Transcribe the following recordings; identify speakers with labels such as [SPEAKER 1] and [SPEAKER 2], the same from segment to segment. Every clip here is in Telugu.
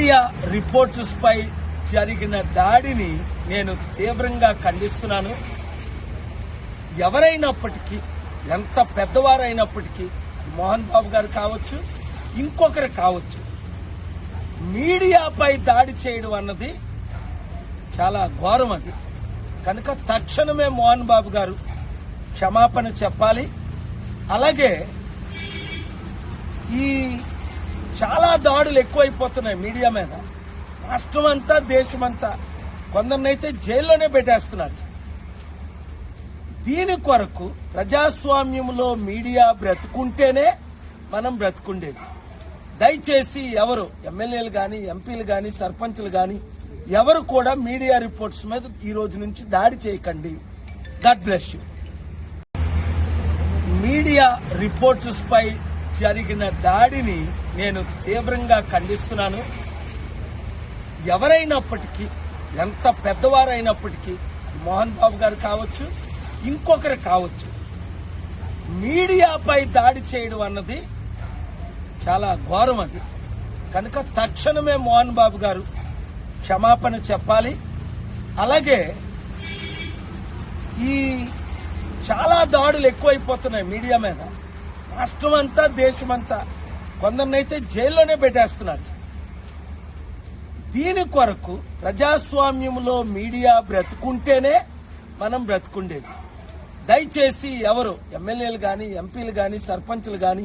[SPEAKER 1] మీడియా రిపోర్టర్స్ పై జరిగిన దాడిని నేను తీవ్రంగా ఖండిస్తున్నాను. ఎవరైనప్పటికీ, ఎంత పెద్దవారైనప్పటికీ, మోహన్ బాబు గారు కావచ్చు, ఇంకొకరు కావచ్చు, మీడియాపై దాడి చేయడం అన్నది చాలా ఘోరం. అది కనుక తక్షణమే మోహన్ బాబు గారు క్షమాపణ చెప్పాలి. అలాగే ఈ చాలా దాడులు ఎక్కువైపోతున్నాయి మీడియా మీద. రాష్ట్రం అంతా, దేశమంతా, కొందరినైతే జైల్లోనే పెట్టేస్తున్నారు. దీని కొరకు ప్రజాస్వామ్యంలో మీడియా బ్రతుకుంటేనే మనం బ్రతుకుండేది. దయచేసి ఎవరు ఎమ్మెల్యేలు గాని, ఎంపీలు గాని, సర్పంచ్లు గాని ఎవరు కూడా మీడియా రిపోర్ట్స్ మీద ఈ రోజు నుంచి దాడి చేయకండి. God bless you. Media reporters పై జరిగిన దాడిని నేను తీవ్రంగా ఖండిస్తున్నాను. ఎవరైనప్పటికీ, ఎంత పెద్దవారైనప్పటికీ, మోహన్ బాబు గారు కావచ్చు, ఇంకొకరు కావచ్చు, మీడియాపై దాడి చేయడం అన్నది చాలా ఘోరం. అది కనుక తక్షణమే మోహన్ బాబు గారు క్షమాపణ చెప్పాలి. అలాగే ఈ చాలా దాడులు ఎక్కువైపోతున్నాయి మీడియా మీద. రాష్ట్రం అంతా, దేశమంతా, కొందరినైతే జైల్లోనే పెట్టేస్తున్నారు. దీని కొరకు ప్రజాస్వామ్యంలో మీడియా బ్రతుకుంటేనే మనం బ్రతుకుండేది. దయచేసి ఎవరు ఎమ్మెల్యేలు గాని, ఎంపీలు గాని, సర్పంచ్లు గాని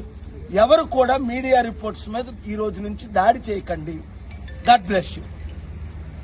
[SPEAKER 1] ఎవరు కూడా మీడియా రిపోర్ట్స్ మీద ఈ రోజు నుంచి దాడి చేయకండి. God bless you.